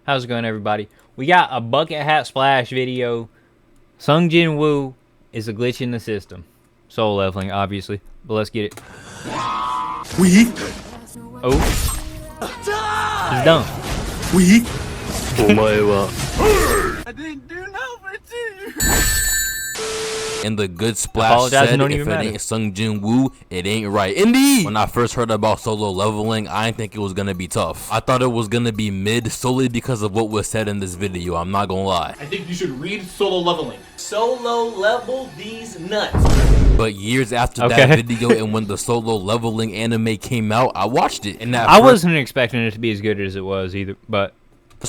How's it going, everybody? We got a bucket hat splash video. Sung Jin Woo is a glitch in the system. Soul leveling, obviously. But let's get it. We. Oh. He's done. We. I didn't do nothing to you. And the good splash Apologize, said, don't if even it matter. ain't Sung Jin Woo, it ain't right. Indeed! When I first heard about solo leveling, I didn't think it was gonna be tough. I thought it was gonna be mid solely because of what was said in this video, I'm not gonna lie. I think you should read Solo Leveling. Solo level these nuts. But years after that video and when the solo leveling anime came out, I watched it. And I wasn't expecting it to be as good as it was either, but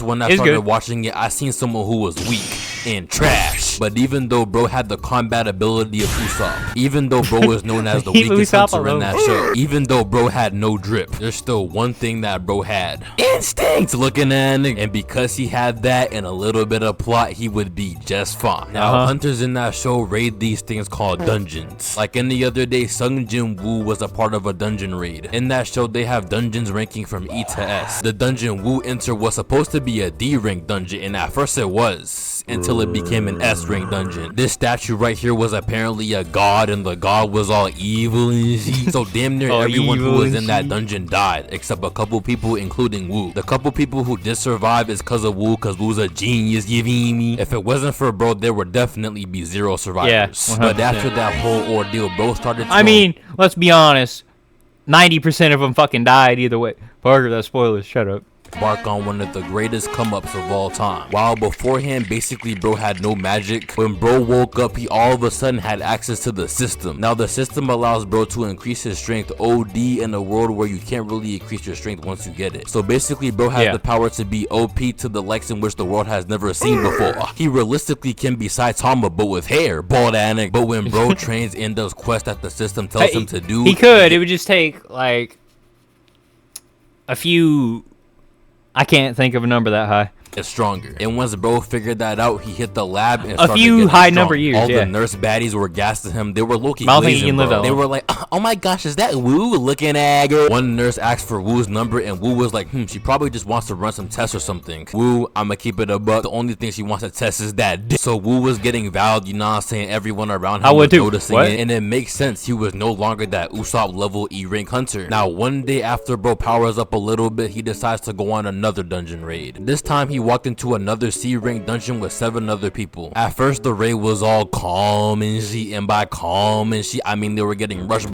when I started watching it, I seen someone who was weak and trash. But even though bro had the combat ability of Usopp, even though bro was known as the weakest hunter in that show, even though bro had no drip, there's still one thing that bro had: instinct. Looking at it, and because he had that and a little bit of plot, he would be just fine. Now hunters in that show raid these things called dungeons. Like any other day, Sung Jin Woo was a part of a dungeon raid. In that show, they have dungeons ranking from E to S. The dungeon Woo enter was supposed to be a D rank dungeon, and at first it was, until it became an S rank dungeon. This statue right here was apparently a god, and the god was all evil and shit. So damn near everyone who was in that dungeon died, except a couple people, including Woo. The couple people who did survive is cause of Woo, cause Woo's a genius, you feel me? If it wasn't for bro, there would definitely be 0 survivors. Yeah, but after that whole ordeal, bro started to, I mean, let's be honest, 90% of them fucking died either way. Parker, that's spoilers, shut up. Embark on one of the greatest come-ups of all time. While beforehand, basically bro had no magic, when bro woke up, he all of a sudden had access to the system. Now the system allows bro to increase his strength OD in a world where you can't really increase your strength once you get it. So basically bro has the power to be OP to the likes in which the world has never seen before. He realistically can be Saitama but with hair, bald anik. But when bro trains and does quests that the system tells him to do, he could. It would just take like a few. I can't think of a number that high. It's stronger. And once bro figured that out, he hit the lab and a few high number years. All the nurse baddies were gassed to him. They were low-key glazing, bro. They were like, oh my gosh, is that Woo looking at her? One nurse asked for Woo's number, and Woo was like, she probably just wants to run some tests or something. Woo, I'ma keep it a buck. The only thing she wants to test is that dick. So Woo was getting valid, you know what I'm saying? Everyone around him was noticing it, and it makes sense. He was no longer that Usopp level E rank hunter. Now one day after bro powers up a little bit, he decides to go on another dungeon raid. This time he walked into another C rank dungeon with 7 other people. At first the raid was all calm and shit, and by calm and shit I mean they were getting rushed.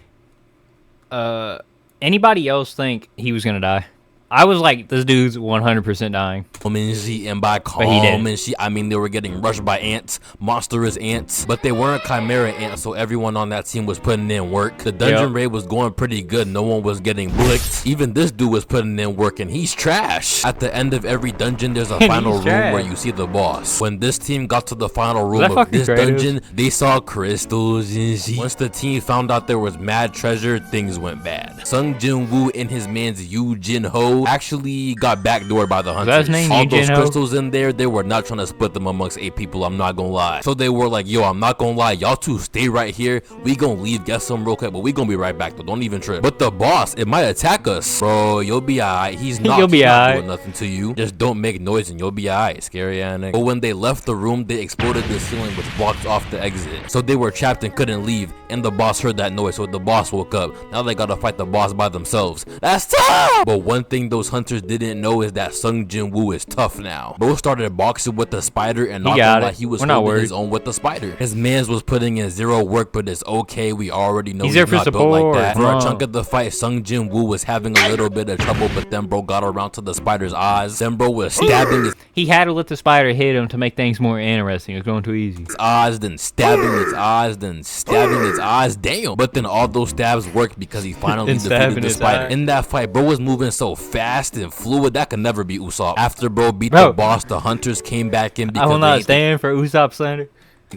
Anybody else think he was gonna die? I was like, this dude's 100% dying. And by calm and shit, I mean they were getting rushed by ants, monstrous ants, but they weren't chimera ants, so everyone on that team was putting in work. The dungeon raid was going pretty good, no one was getting blicked. Even this dude was putting in work, and he's trash. At the end of every dungeon, there's a final room where you see the boss. When this team got to the final room of this dungeon, they saw crystals and shit. Once the team found out there was mad treasure, things went bad. Sung Jin Woo and his man's Yu Jin Ho actually got backdoored by the hunters. All those crystals in there, they were not trying to split them amongst 8 people, I'm not gonna lie. So they were like, yo, I'm not gonna lie, y'all two stay right here, we gonna leave, get some real quick, but we gonna be right back though, don't even trip. But the boss, it might attack us. Bro, you'll be alright. He's not doing nothing to you. Just don't make noise and you'll be alright, scary anik. But when they left the room, they exploded the ceiling which blocked off the exit. So they were trapped and couldn't leave, and the boss heard that noise, so the boss woke up. Now they gotta fight the boss by themselves. That's tough! But one thing those hunters didn't know is that Sung Jin Woo is tough now. Bro started boxing with the spider, and not gonna lie, he was holding his own with the spider. His mans was putting in 0 work, but it's okay. We already know he's not built like that. For a chunk of the fight, Sung Jin Woo was having a little bit of trouble, but then bro got around to the spider's eyes. Then bro was stabbing his He had to let the spider hit him to make things more interesting. It was going too easy. Eyes, then stabbing his eyes, then stabbing his eyes. Damn. But then all those stabs worked because he finally defeated the spider. In that fight, bro was moving so fast and fluid that could never be Usopp. After bro beat the boss, the hunters came back in because I will not stand for Usopp slander.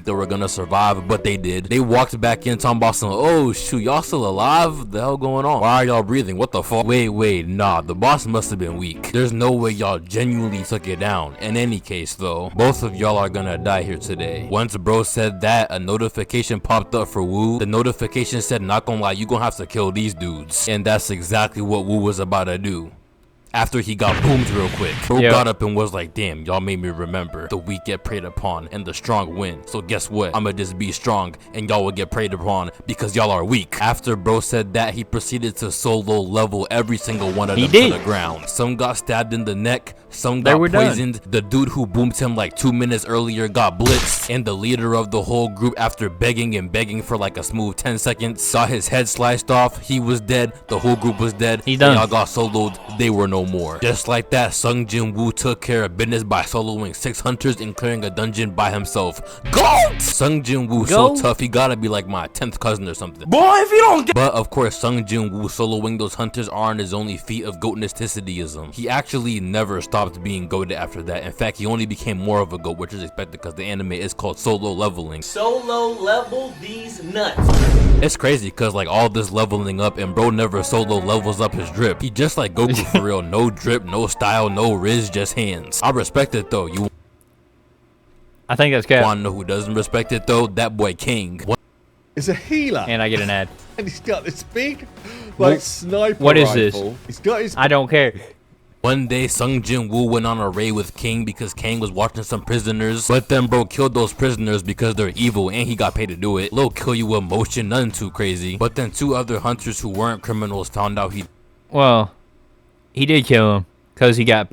They were gonna survive, but they did. They walked back in talking about some, oh shoot, y'all still alive? What the hell going on? Why are y'all breathing? What the fuck? Wait, nah, the boss must have been weak. There's no way y'all genuinely took it down. In any case though, both of y'all are gonna die here today. Once bro said that, a notification popped up for Woo. The notification said, not gonna lie, you gonna have to kill these dudes. And that's exactly what Woo was about to do. after he got boomed real quick. Bro Yep. got up and was like, damn, y'all made me remember the weak get preyed upon and the strong win. So guess what? I'ma just be strong and y'all will get preyed upon because y'all are weak. After bro said that, he proceeded to solo level every single one of them to the ground. Some got stabbed in the neck, some got poisoned. The dude who boomed him like 2 minutes earlier got blitzed, and the leader of the whole group, after begging and begging for like a smooth 10 seconds, got his head sliced off. He was dead. The whole group was dead. He done. Y'all got soloed. They were no more. Just like that, Sung Jin Woo took care of business by soloing 6 hunters and clearing a dungeon by himself. GOAT! Sung Jin Woo so tough, he gotta be like my 10th cousin or something. Boy, if you don't get. But of course, Sung Jin Woo soloing those hunters aren't his only feat of goatnicityism. He actually never stopped being goated after that. In fact, he only became more of a goat, which is expected because the anime is called solo leveling. Solo level these nuts. It's crazy because like all this leveling up and bro never solo levels up his drip. He just like Goku for real. No drip, no style, no riz, just hands. I respect it though. You I think that's cap. wanna know who doesn't respect it though? That boy King. Is a healer. And I get an ad. And he's got this big, like, sniper What is rifle. this? He's got his. I don't care. One day, Sung Jin Woo went on a raid with King because King was watching some prisoners. But then bro killed those prisoners because they're evil and he got paid to do it. Little kill you emotion, nothing too crazy. But then 2 other hunters who weren't criminals found out he Well, he did kill him because he got.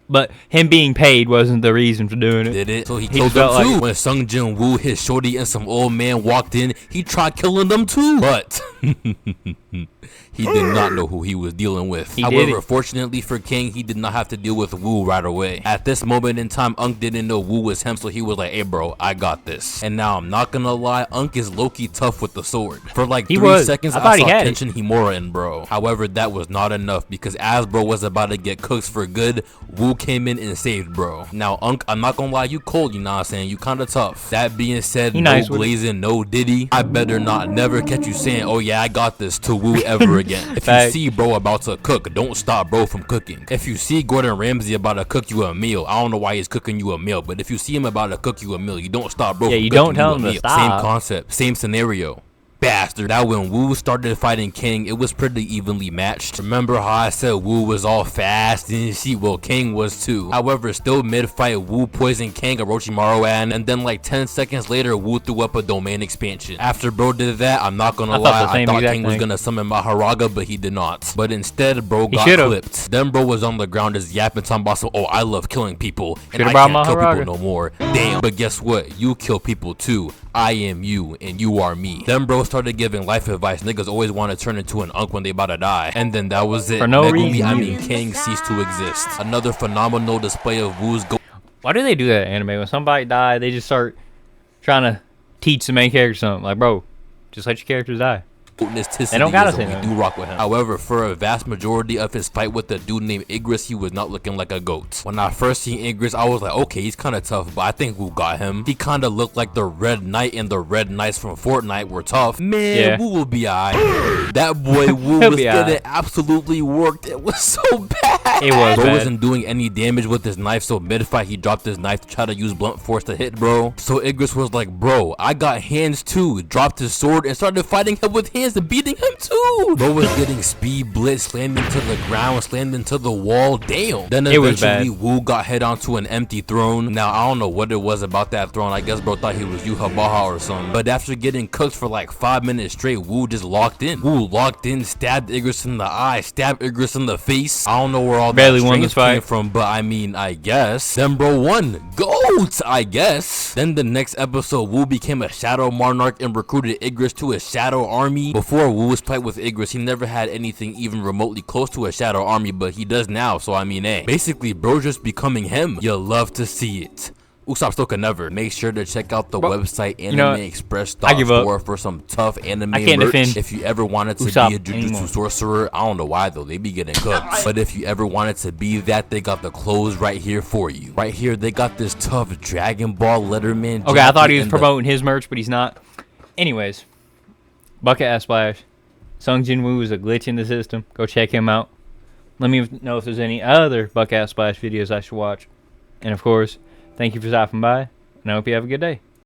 But him being paid wasn't the reason for doing it. did it, so he He killed felt them too. like- When Sung Jin Woo, his shorty, and some old man walked in, he tried killing them too. But he did not know who he was dealing with. He did However, it. fortunately for King, he did not have to deal with Woo right away. At this moment in time, Unk didn't know Woo was him, so he was like, hey bro, I got this. And now I'm not gonna lie, Unk is low-key tough with the sword. For like He 3 was. seconds, I I thought he saw had it. Tenshin Himura in bro. However, that was not enough because as bro was about to get cooked for good, Woo came in and saved bro. Now Unk, I'm not gonna lie, you cold, you know what I'm saying? You kinda tough. That being said, He no nice with it. glazing, no Diddy. I better not never catch you saying, oh yeah, I got this to Woo ever again. If you Fact. see bro about to cook, don't stop bro from cooking. If you see Gordon Ramsay about to cook you a meal, I don't know why he's cooking you a meal, but if you see him about to cook you a meal, you don't stop bro Yeah, from you cooking don't tell you a him to meal. stop. Same concept, same scenario. Bastard. Now when Woo started fighting King, it was pretty evenly matched. Remember how I said Woo was all fast and shit? Well, King was too. However, still mid-fight, Woo poisoned King, Orochimaru, and then like 10 seconds later, Woo threw up a domain expansion. After bro did that, I'm not gonna I thought lie, the I same thought exact King was thing. gonna summon Maharaga, but he did not. But instead, bro got should've. clipped. Then bro was on the ground just yapping, talking about some, oh, I love killing people, and Should've I brought can't kill Maharaga. people no more. Damn. But guess what? You kill people too. I am you and you are me. Then bro started giving life advice. Niggas always want to turn into an unk when they about to die. And then that was it. For no Megumi, reason. I mean King ceased to exist. Another phenomenal display of Woo's Why do they do that in anime? When somebody dies, they just start trying to teach the main character something. Like, bro, just let your characters die. They don't gotta say we nothing. do rock with him. However, for a vast majority of his fight with the dude named Igris, he was not looking like a goat. When I first seen Igris, I was like, okay, he's kind of tough, but I think Woo got him. He kind of looked like the Red Knight, and the Red Knights from Fortnite were tough. Man, Yeah. Woo will be alright. That boy Woo He'll was be getting alright. absolutely worked. It was so bad. It was Bro bad. wasn't doing any damage with his knife, so mid-fight he dropped his knife to try to use blunt force to hit bro. So Igris was like, bro, I got hands too. Dropped his sword and started fighting him with hands and beating him too. Bro was getting speed blitz, slammed into the ground, slammed into the wall. Damn. Then It was eventually bad. Woo got head onto an empty throne. Now I don't know what it was about that throne. I guess bro thought he was Yuhabaha or something. But after getting cooked for like 5 minutes straight, Woo just locked in. Woo locked in, stabbed Igris in the eye, stabbed Igris in the face. I don't know where all Barely that won this strength came fight. from, but I mean, I guess. Then bro won. GOAT, I guess. Then the next episode, Woo became a Shadow Monarch and recruited Igris to his Shadow Army. Before Woo's fight with Igris, he never had anything even remotely close to a Shadow Army, but he does now, so I mean, hey. Basically, bro just becoming him. You'll love to see it. Usopp still can never. Make sure to check out the Bro, website you know what? I give up. AnimeExpress.store for some tough anime I can't merch. defend If you ever wanted to Usopp be a Jujutsu anymore. sorcerer, I don't know why though, they be getting cooked. But if you ever wanted to be that, they got the clothes right here for you. Right here, they got this tough Dragon Ball Letterman. Okay, I thought he jacket was and the- promoting his merch, but he's not. Anyways, Bucket Ass Splash. Sung Jin Woo is a glitch in the system. Go check him out. Let me know if there's any other Bucket Ass Splash videos I should watch. And of course, thank you for stopping by, and I hope you have a good day.